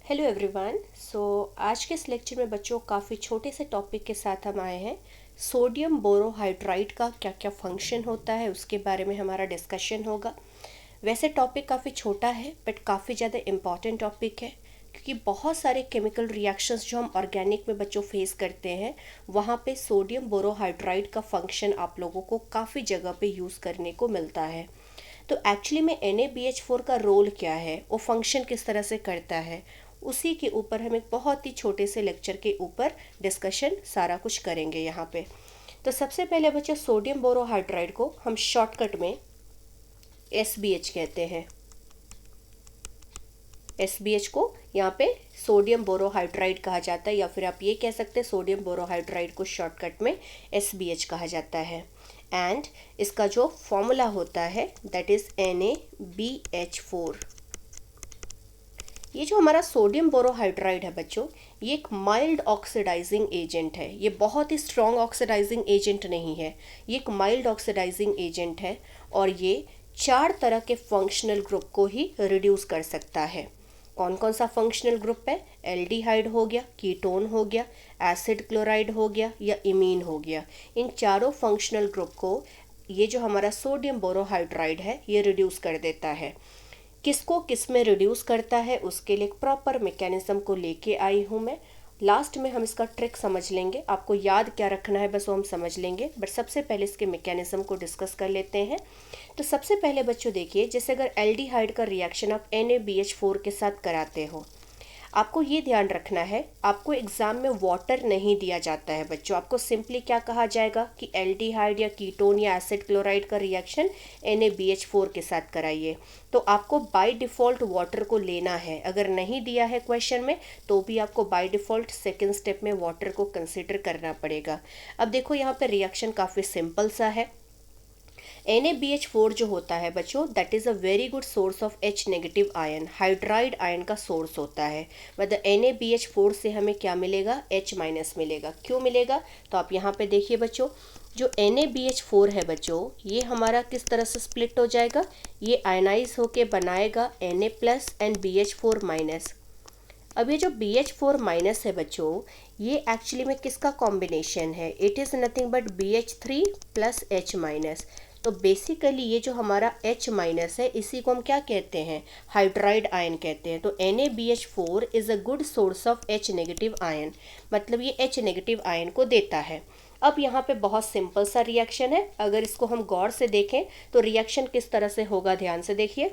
Hello everyone. आज के इस लेक्चर में बच्चों काफ़ी छोटे से टॉपिक के साथ हम आए हैं। सोडियम बोरोहाइड्राइड का क्या क्या फंक्शन होता है उसके बारे में हमारा डिस्कशन होगा। वैसे टॉपिक काफ़ी छोटा है बट काफ़ी ज़्यादा इम्पॉर्टेंट टॉपिक है, क्योंकि बहुत सारे केमिकल रिएक्शंस जो हम ऑर्गेनिक में बच्चों फेस करते हैं वहाँ पे सोडियम बोरोहाइड्राइड का फंक्शन आप लोगों को काफ़ी जगह पे यूज़ करने को मिलता है। तो एक्चुअली में NaBH4 का रोल क्या है, वो फंक्शन किस तरह से करता है, उसी के ऊपर हम एक बहुत ही छोटे से लेक्चर के ऊपर डिस्कशन सारा कुछ करेंगे यहाँ पे। तो सबसे पहले बच्चे सोडियम बोरोहाइड्राइड को हम शॉर्टकट में SBH कहते हैं। SBH को यहाँ पे सोडियम बोरोहाइड्राइड कहा जाता है, या फिर आप ये कह सकते हैं सोडियम बोरोहाइड्राइड को शॉर्टकट में SBH कहा जाता है। एंड इसका जो फॉर्मूला होता है दैट इज NaBH4। ये जो हमारा सोडियम बोरोहाइड्राइड है बच्चों, ये एक माइल्ड ऑक्सीडाइजिंग एजेंट है। ये बहुत ही स्ट्रॉन्ग ऑक्सीडाइजिंग एजेंट नहीं है, ये एक माइल्ड ऑक्सीडाइजिंग एजेंट है और ये 4 तरह के फंक्शनल ग्रुप को ही रिड्यूस कर सकता है। कौन कौन सा फंक्शनल ग्रुप है? एल्डिहाइड हो गया, कीटोन हो गया, एसिड क्लोराइड हो गया या इमीन हो गया। इन चारों फंक्शनल ग्रुप को ये जो हमारा सोडियम बोरोहाइड्राइड है ये रिड्यूस कर देता है। किसको किस में रिड्यूस करता है उसके लिए एक प्रॉपर मैकेनिज्म को लेके आई हूँ मैं। लास्ट में हम इसका ट्रिक समझ लेंगे, आपको याद क्या रखना है बस वो हम समझ लेंगे, बट सबसे पहले इसके मैकेनिज्म को डिस्कस कर लेते हैं। तो सबसे पहले बच्चों देखिए, जैसे अगर एल्डिहाइड का रिएक्शन आप NaBH4 के साथ कराते हो, आपको ये ध्यान रखना है, आपको एग्जाम में वाटर नहीं दिया जाता है बच्चों। आपको सिंपली क्या कहा जाएगा कि एल्डिहाइड या कीटोन या एसिड क्लोराइड का रिएक्शन NaBH4 के साथ कराइए। तो आपको बाय डिफ़ॉल्ट वाटर को लेना है। अगर नहीं दिया है क्वेश्चन में तो भी आपको बाय डिफ़ॉल्ट सेकेंड स्टेप में वाटर को कंसिडर करना पड़ेगा। अब देखो यहाँ पे रिएक्शन काफ़ी सिंपल सा है। NaBH4 जो होता है बच्चों, that is a very good source of H negative ion, hydride ion का सोर्स होता है। मतलब NaBH4 से हमें क्या मिलेगा? H माइनस मिलेगा। क्यों मिलेगा? तो आप यहाँ पे देखिए बच्चों, जो NaBH4 है बच्चों, ये हमारा किस तरह से स्प्लिट हो जाएगा? ये आयनाइज होके बनाएगा Na plus and BH4 minus. अब ये जो BH4 माइनस है बच्चों, ये एक्चुअली में किसका कॉम्बिनेशन है? It is nothing but BH3 plus H minus. तो बेसिकली ये जो हमारा H माइनस है इसी को हम क्या कहते हैं? हाइड्राइड आयन कहते हैं। तो NaBH4 is a good source of H negative ion, मतलब ये H नेगेटिव आयन को देता है। अब यहाँ पे बहुत सिंपल सा रिएक्शन है, अगर इसको हम गौर से देखें तो रिएक्शन किस तरह से होगा, ध्यान से देखिए।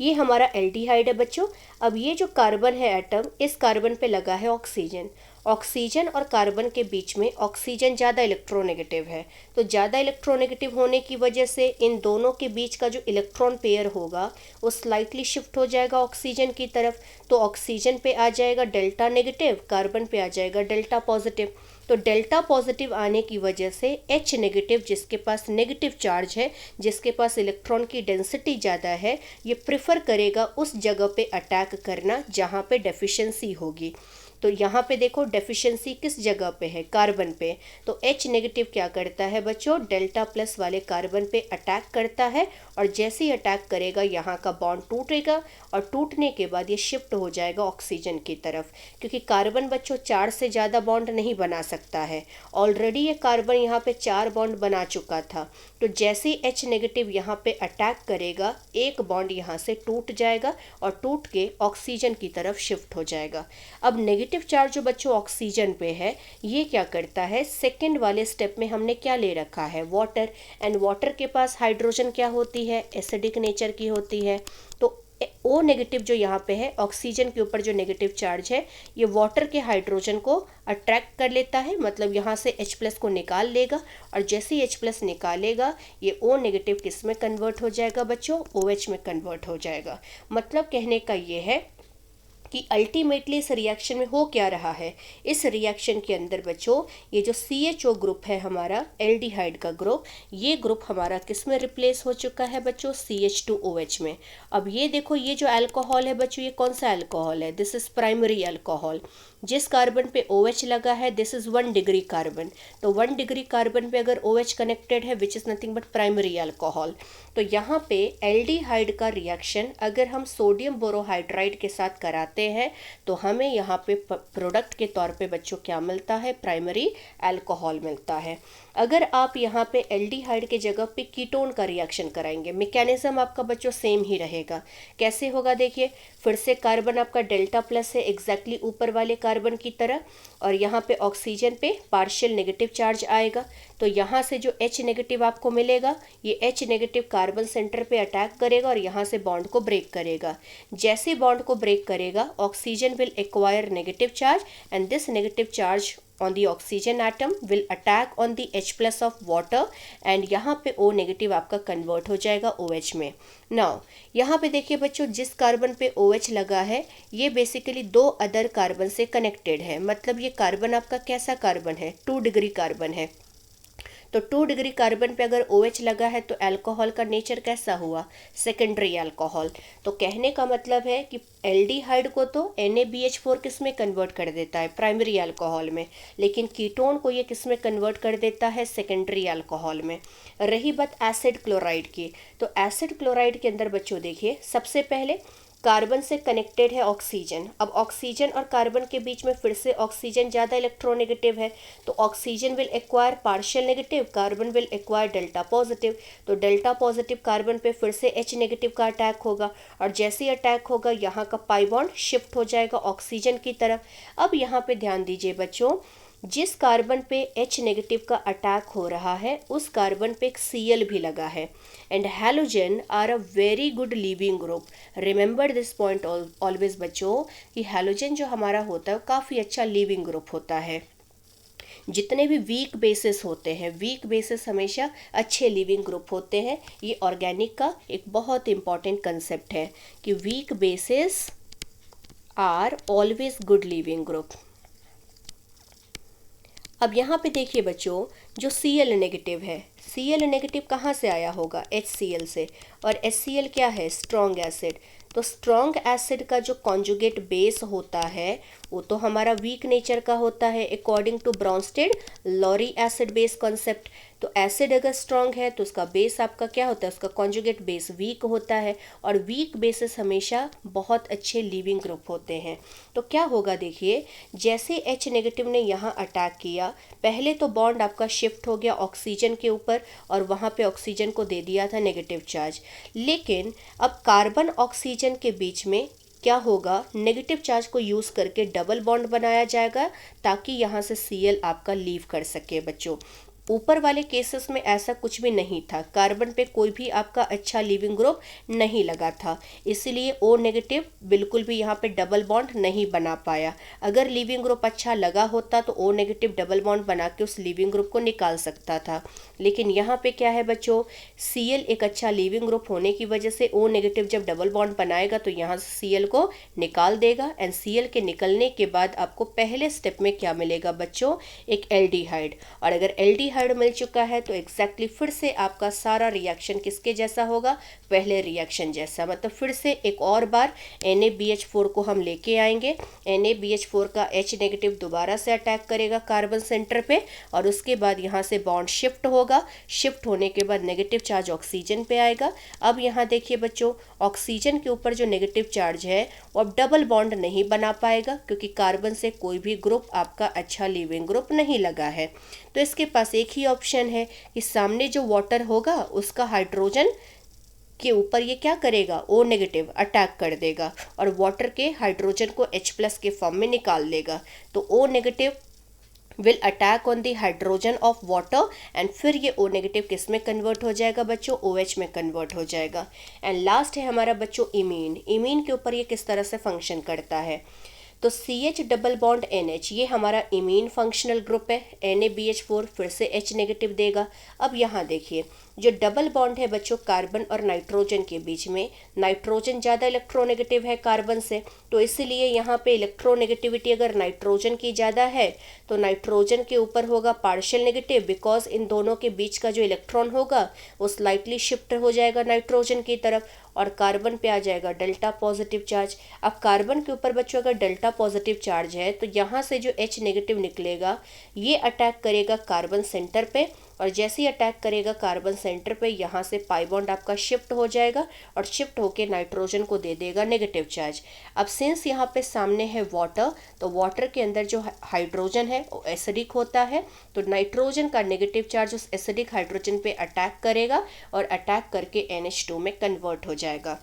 ये हमारा एल्डिहाइड है बच्चों। अब ये जो कार्बन है एटम, इस कार्बन पे लगा है ऑक्सीजन। ऑक्सीजन और कार्बन के बीच में ऑक्सीजन ज़्यादा इलेक्ट्रोनेगेटिव है, तो ज़्यादा इलेक्ट्रोनेगेटिव होने की वजह से इन दोनों के बीच का जो इलेक्ट्रॉन पेयर होगा वो स्लाइटली शिफ्ट हो जाएगा ऑक्सीजन की तरफ। तो ऑक्सीजन पे आ जाएगा डेल्टा नेगेटिव, कार्बन पे आ जाएगा डेल्टा पॉजिटिव। तो डेल्टा पॉजिटिव आने की वजह से H नेगेटिव, जिसके पास नेगेटिव चार्ज है, जिसके पास इलेक्ट्रॉन की डेंसिटी ज़्यादा है, ये प्रेफर करेगा उस जगह पे अटैक करना जहाँ पे डेफिशिएंसी होगी। तो यहाँ पे देखो डेफिशिएंसी किस जगह पे है? कार्बन पे। तो H नेगेटिव क्या करता है बच्चों? डेल्टा प्लस वाले कार्बन पे अटैक करता है, और जैसे ही अटैक करेगा यहाँ का बॉन्ड टूटेगा, और टूटने के बाद ये शिफ्ट हो जाएगा ऑक्सीजन की तरफ, क्योंकि कार्बन बच्चों 4 से ज़्यादा बॉन्ड नहीं बना सकता है। ऑलरेडी ये कार्बन यहाँ पे 4 बॉन्ड बना चुका था। तो जैसे ही H नेगेटिव यहाँ पे अटैक करेगा, एक बॉन्ड यहाँ से टूट जाएगा और टूट के ऑक्सीजन की तरफ शिफ्ट हो जाएगा। अब नेगेटिव चार्ज जो बच्चों ऑक्सीजन पे है, ये क्या करता है? सेकंड वाले स्टेप में हमने क्या ले रखा है? वाटर। एंड वाटर के पास हाइड्रोजन क्या होती है? एसिडिक नेचर की होती है। तो O नेगेटिव जो यहाँ पे है, ऑक्सीजन के ऊपर जो नेगेटिव चार्ज है, ये वाटर के हाइड्रोजन को अट्रैक्ट कर लेता है, मतलब यहाँ से H प्लस को निकाल लेगा, और जैसे ही H प्लस निकालेगा ये O नेगेटिव किस में कन्वर्ट हो जाएगा बच्चों? OH में कन्वर्ट हो जाएगा। मतलब कहने का ये है कि अल्टीमेटली इस रिएक्शन में हो क्या रहा है? इस रिएक्शन के अंदर बच्चों ये जो CHO ग्रुप है हमारा, एल्डिहाइड का ग्रुप, ये ग्रुप हमारा किस में रिप्लेस हो चुका है बच्चों? CH2OH में। अब ये देखो, ये जो अल्कोहल है बच्चों, ये कौन सा अल्कोहल है? This is primary alcohol. जिस कार्बन पे OH लगा है, दिस इज 1 डिग्री कार्बन। तो 1 डिग्री कार्बन पे अगर OH कनेक्टेड है, which is nothing but primary alcohol. तो यहाँ पे एल्डिहाइड का रिएक्शन अगर हम सोडियम बोरोहाइड्राइड के साथ कराते करते हैं तो हमें यहाँ पे प्रोडक्ट के तौर पे बच्चों क्या मिलता है, प्राइमरी अल्कोहल मिलता है। अगर आप यहाँ पे एल्डिहाइड के जगह पे कीटोन का रिएक्शन कराएंगे, मैकेनिज्म आपका बच्चों सेम ही रहेगा। कैसे होगा देखिए, फिर से कार्बन आपका डेल्टा प्लस है एग्जैक्टली ऊपर वाले कार्बन की तरह, और यहाँ पे ऑक्सीजन पे पार्शियल नेगेटिव चार्ज आएगा। तो यहाँ से जो H नेगेटिव आपको मिलेगा, ये H नेगेटिव कार्बन सेंटर पे अटैक करेगा और यहाँ से बॉन्ड को ब्रेक करेगा। जैसे बॉन्ड को ब्रेक करेगा, oxygen will acquire negative charge and this negative charge on the oxygen atom will attack on the H plus of water and यहाँ पे O नेगेटिव आपका कन्वर्ट हो जाएगा OH में। नाउ यहाँ पे देखिए बच्चों, जिस कार्बन पे OH लगा है ये बेसिकली 2 अदर कार्बन से कनेक्टेड है। मतलब ये कार्बन आपका कैसा कार्बन है, 2 डिग्री कार्बन है। तो 2 डिग्री कार्बन पे अगर OH लगा है तो अल्कोहल का नेचर कैसा हुआ, सेकेंडरी अल्कोहल। तो कहने का मतलब है कि एल्डिहाइड को तो NaBH4 किस में कन्वर्ट कर देता है, प्राइमरी अल्कोहल में, लेकिन कीटोन को ये किस में कन्वर्ट कर देता है, सेकेंडरी अल्कोहल में। रही बात एसिड क्लोराइड की, तो एसिड क्लोराइड के अंदर बच्चों देखिए, सबसे पहले कार्बन से कनेक्टेड है ऑक्सीजन। अब ऑक्सीजन और कार्बन के बीच में फिर से ऑक्सीजन ज़्यादा इलेक्ट्रोनेगेटिव है, तो oxygen will acquire partial negative, carbon will acquire delta positive. तो डेल्टा पॉजिटिव कार्बन पे फिर से H नेगेटिव का अटैक होगा, और जैसे ही अटैक होगा यहाँ का पाई बॉन्ड शिफ्ट हो जाएगा ऑक्सीजन की तरफ। अब यहाँ पे ध्यान दीजिए बच्चों, जिस कार्बन पे H नेगेटिव का अटैक हो रहा है उस कार्बन पे एक Cl भी लगा है। And halogen are a very good leaving group. Remember this point always बच्चों कि हैलोजन जो हमारा होता है काफ़ी अच्छा लीविंग ग्रुप होता है। जितने भी वीक बेसिस होते हैं, वीक बेसिस हमेशा अच्छे लिविंग ग्रुप होते हैं। ये ऑर्गेनिक का एक बहुत इंपॉर्टेंट कंसेप्ट है कि weak bases are always good leaving group. अब यहाँ पे देखिए बच्चों, जो Cl नेगेटिव है, Cl नेगेटिव कहाँ से आया होगा, HCl से, और HCl क्या है, स्ट्रॉन्ग एसिड। तो स्ट्रॉन्ग एसिड का जो कॉन्जुगेट बेस होता है वो तो हमारा वीक नेचर का होता है according to Bronsted Lowry acid base concept. तो एसिड अगर स्ट्रॉन्ग है तो उसका बेस आपका क्या होता है, उसका कॉन्जुगेट बेस वीक होता है, और वीक बेसिस हमेशा बहुत अच्छे लीविंग ग्रुप होते हैं। तो क्या होगा देखिए, जैसे H नेगेटिव ने यहाँ अटैक किया, पहले तो बॉन्ड आपका शिफ्ट हो गया ऑक्सीजन के ऊपर और वहाँ पे ऑक्सीजन को दे दिया था नेगेटिव चार्ज। लेकिन अब कार्बन ऑक्सीजन के बीच में क्या होगा, नेगेटिव चार्ज को यूज़ करके डबल बॉन्ड बनाया जाएगा ताकि यहाँ से Cl आपका लीव कर सके बच्चों। ऊपर वाले केसेस में ऐसा कुछ भी नहीं था, कार्बन पे कोई भी आपका अच्छा लिविंग ग्रुप नहीं लगा था, इसलिए O नेगेटिव बिल्कुल भी यहाँ पे डबल बॉन्ड नहीं बना पाया। अगर लिविंग ग्रुप अच्छा लगा होता तो O नेगेटिव डबल बॉन्ड बना के उस लिविंग ग्रुप को निकाल सकता था। लेकिन यहाँ पे क्या है बच्चों, Cl एक अच्छा लिविंग ग्रुप होने की वजह से O नेगेटिव जब डबल बॉन्ड बनाएगा तो यहाँ से Cl को निकाल देगा, एंड Cl के निकलने के बाद आपको पहले स्टेप में क्या मिलेगा बच्चों, एक एल्डिहाइड। और अगर एल्डिहाइड मिल चुका है तो एग्जैक्टली फिर से आपका सारा रिएक्शन किसके जैसा होगा, पहले रिएक्शन जैसा। मतलब फिर से एक और बार NaBH4 को हम लेके आएंगे, NaBH4 का H नेगेटिव दोबारा से अटैक करेगा कार्बन सेंटर पे, और उसके बाद यहाँ से बॉन्ड शिफ्ट होगा, शिफ्ट होने के बाद नेगेटिव चार्ज ऑक्सीजन पे आएगा। अब यहाँ देखिए बच्चों, ऑक्सीजन के ऊपर जो नेगेटिव चार्ज है वो अब डबल बॉन्ड नहीं बना पाएगा क्योंकि कार्बन से कोई भी ग्रुप आपका अच्छा लिविंग ग्रुप नहीं लगा है। तो इसके पास एक ही ऑप्शन है कि सामने जो वाटर होगा उसका हाइड्रोजन के ऊपर ये क्या करेगा, O नेगेटिव अटैक कर देगा और वाटर के हाइड्रोजन को H प्लस के फॉर्म में निकाल देगा। तो O negative will attack on the hydrogen of water, and फिर ये O नेगेटिव किस में कन्वर्ट हो जाएगा बच्चों, OH में कन्वर्ट हो जाएगा। एंड लास्ट है हमारा बच्चों इमीन। इमीन के ऊपर ये किस तरह से फंक्शन करता है, तो CH डबल बॉन्ड NH ये हमारा इमीन फंक्शनल ग्रुप है, NaBH4 फिर से H नेगेटिव देगा। अब यहाँ देखिए, जो डबल बॉन्ड है बच्चों कार्बन और नाइट्रोजन के बीच में, नाइट्रोजन ज़्यादा इलेक्ट्रोनेगेटिव है कार्बन से, तो इसलिए यहाँ पे इलेक्ट्रोनेगेटिविटी अगर नाइट्रोजन की ज़्यादा है तो नाइट्रोजन के ऊपर होगा पार्शियल नेगेटिव, बिकॉज इन दोनों के बीच का जो इलेक्ट्रॉन होगा वो स्लाइटली शिफ्ट हो जाएगा नाइट्रोजन की तरफ, और कार्बन पे आ जाएगा डेल्टा पॉजिटिव चार्ज। अब कार्बन के ऊपर बच्चों अगर डेल्टा पॉजिटिव चार्ज है तो यहाँ से जो H नेगेटिव निकलेगा ये अटैक करेगा कार्बन सेंटर पे, और जैसे ही अटैक करेगा कार्बन सेंटर पे, यहाँ से पाई बॉन्ड आपका शिफ्ट हो जाएगा और शिफ्ट होके नाइट्रोजन को दे देगा नेगेटिव चार्ज। अब सिंस यहाँ पे सामने है वाटर, तो वाटर के अंदर जो हाइड्रोजन है वो एसिडिक होता है, तो नाइट्रोजन का नेगेटिव चार्ज उस एसिडिक हाइड्रोजन पे अटैक करेगा और अटैक करके NH2 में कन्वर्ट हो जाएगा।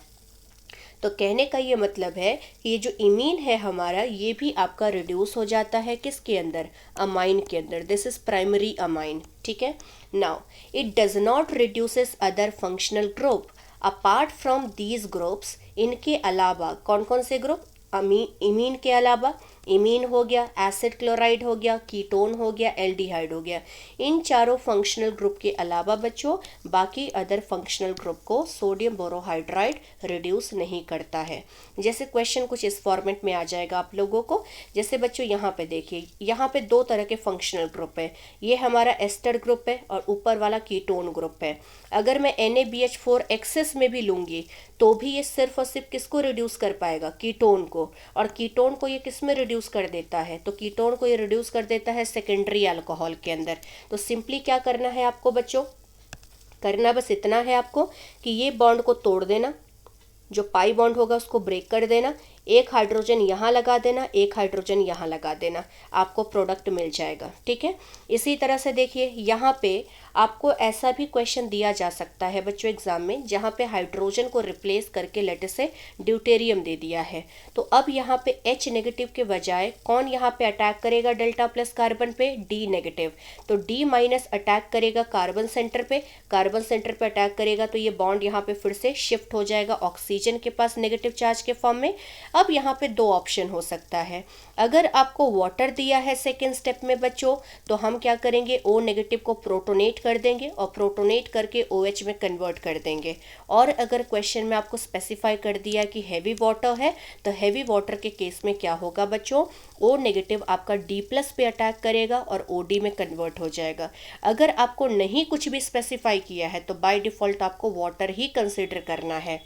तो कहने का ये मतलब है कि ये जो इमीन है हमारा, ये भी आपका रिड्यूस हो जाता है किसके अंदर, अमाइन के अंदर। दिस इज प्राइमरी अमाइन, ठीक है। Now it does not reduces other functional group apart from these groups. इनके अलावा कौन कौन से ग्रुप, इमीन के अलावा, इमीन हो गया, एसिड क्लोराइड हो गया, कीटोन हो गया, एल्डिहाइड हो गया, इन चारों फंक्शनल ग्रुप के अलावा बच्चों बाकी अदर फंक्शनल ग्रुप को सोडियम बोरोहाइड्राइड रिड्यूस नहीं करता है। जैसे क्वेश्चन कुछ इस फॉर्मेट में आ जाएगा आप लोगों को। जैसे बच्चों यहाँ पे देखिए, यहाँ पे दो तरह के फंक्शनल ग्रुप है, ये हमारा एस्टर ग्रुप है और ऊपर वाला कीटोन ग्रुप है। अगर मैं NaBH4 एक्सेस में भी लूँगी तो भी ये सिर्फ और सिर्फ किसको रिड्यूस कर पाएगा, कीटोन को। और कीटोन को ये किस में रिड्यूस कर देता है, तो कीटोन को ये रिड्यूस कर देता है सेकेंडरी अल्कोहल के अंदर। तो सिंपली क्या करना है आपको बच्चों, करना बस इतना है आपको कि ये बॉन्ड को तोड़ देना, जो पाई बॉन्ड होगा उसको ब्रेक कर देना, एक हाइड्रोजन यहाँ लगा देना, एक हाइड्रोजन यहाँ लगा देना, आपको प्रोडक्ट मिल जाएगा, ठीक है। इसी तरह से देखिए यहाँ पे आपको ऐसा भी क्वेश्चन दिया जा सकता है बच्चों एग्जाम में, जहाँ पे हाइड्रोजन को रिप्लेस करके लेट से ड्यूटेरियम दे दिया है। तो अब यहाँ पे H नेगेटिव के बजाय कौन यहाँ पे अटैक करेगा डेल्टा प्लस कार्बन पे, D नेगेटिव। तो D माइनस अटैक करेगा कार्बन सेंटर पे, कार्बन सेंटर पे अटैक करेगा तो ये बॉन्ड यहाँ पे फिर से शिफ्ट हो जाएगा ऑक्सीजन के पास नेगेटिव चार्ज के फॉर्म में। अब यहाँ पे दो ऑप्शन हो सकता है, अगर आपको वाटर दिया है सेकेंड स्टेप में बच्चों, तो हम क्या करेंगे, O नेगेटिव को प्रोटोनेट कर देंगे और प्रोटोनेट करके OH में कन्वर्ट कर देंगे। और अगर क्वेश्चन में आपको स्पेसिफाई कर दिया कि हैवी वाटर है, तो हैवी वाटर के केस में क्या होगा बच्चों, O नेगेटिव आपका D+ पे अटैक करेगा और OD में कन्वर्ट हो जाएगा। अगर आपको नहीं कुछ भी स्पेसिफाई किया है तो बाय डिफ़ॉल्ट आपको वाटर ही कंसिडर करना है।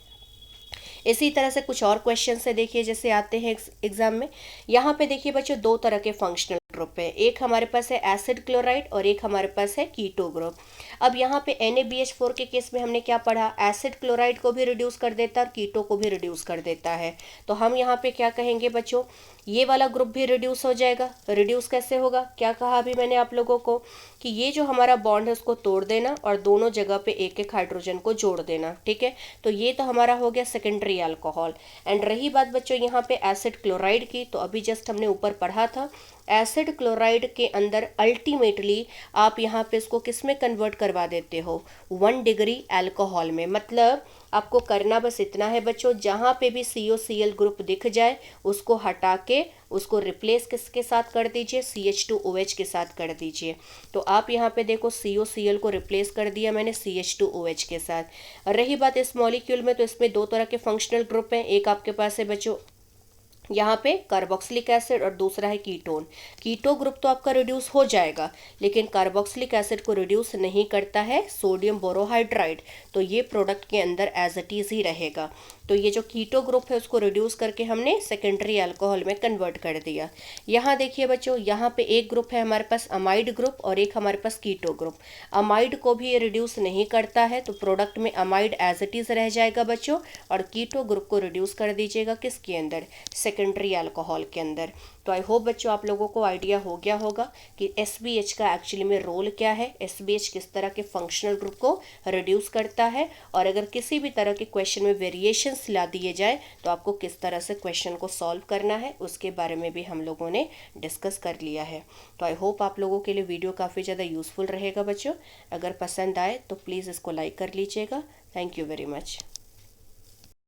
इसी तरह से कुछ और क्वेश्चन से देखिए जैसे आते हैं एग्जाम में। यहाँ पे देखिए बच्चों दो तरह के फंक्शनल ग्रुप है, एक हमारे पास है एसिड क्लोराइड और एक हमारे पास है कीटो ग्रुप। अब यहाँ पे NaBH4 के केस में हमने क्या पढ़ा, एसिड क्लोराइड को भी रिड्यूस कर देता है और कीटो को भी रिड्यूस कर देता है। तो हम यहाँ पे क्या कहेंगे बच्चों, ये वाला ग्रुप भी रिड्यूस हो जाएगा। रिड्यूस कैसे होगा, क्या कहा अभी मैंने आप लोगों को कि ये जो हमारा बॉन्ड है उसको तोड़ देना और दोनों जगह पे एक एक हाइड्रोजन को जोड़ देना, ठीक है। तो ये तो हमारा हो गया सेकेंडरी अल्कोहल। एंड रही बात बच्चों यहाँ पे एसिड क्लोराइड की, तो अभी जस्ट हमने ऊपर पढ़ा था, एसिड क्लोराइड के अंदर अल्टीमेटली आप यहाँ पे इसको किस में कन्वर्ट करवा देते हो, 1 डिग्री अल्कोहल में। मतलब आपको करना बस इतना है बच्चों, जहाँ पे भी COCl ग्रुप दिख जाए उसको हटा के उसको रिप्लेस किसके साथ कर दीजिए, CH2OH के साथ कर दीजिए। तो आप यहाँ पे देखो COCl को रिप्लेस कर दिया मैंने CH2OH के साथ। रही बात इस मॉलिक्यूल में, तो इसमें दो तरह के फंक्शनल ग्रुप हैं, एक आपके पास है बच्चों यहाँ पे कार्बोक्सिलिक एसिड और दूसरा है कीटोन। कीटो ग्रुप तो आपका रिड्यूस हो जाएगा, लेकिन कार्बोक्सिलिक एसिड को रिड्यूस नहीं करता है सोडियम बोरोहाइड्राइड, तो ये प्रोडक्ट के अंदर एज इट इज ही रहेगा। तो ये जो कीटो ग्रुप है उसको रिड्यूस करके हमने सेकेंडरी अल्कोहल में कन्वर्ट कर दिया। यहाँ देखिए बच्चों, यहाँ पे एक ग्रुप है हमारे पास अमाइड ग्रुप और एक हमारे पास कीटो ग्रुप। अमाइड को भी ये रिड्यूस नहीं करता है, तो प्रोडक्ट में अमाइड एज इट इज रह जाएगा बच्चों, और कीटो ग्रुप को रिड्यूस कर दीजिएगा किसके अंदर, सेकेंडरी अल्कोहल के अंदर। तो आई होप बच्चों आप लोगों को आइडिया हो गया होगा कि SBH का एक्चुअली में रोल क्या है, SBH किस तरह के फंक्शनल ग्रुप को रिड्यूस करता है, और अगर किसी भी तरह के क्वेश्चन में वेरिएशंस ला दिए जाए तो आपको किस तरह से क्वेश्चन को सॉल्व करना है, उसके बारे में भी हम लोगों ने डिस्कस कर लिया है। तो आई होप आप लोगों के लिए वीडियो काफ़ी ज़्यादा यूज़फुल रहेगा बच्चों। अगर पसंद आए तो प्लीज़ इसको लाइक कर लीजिएगा। Thank you very much.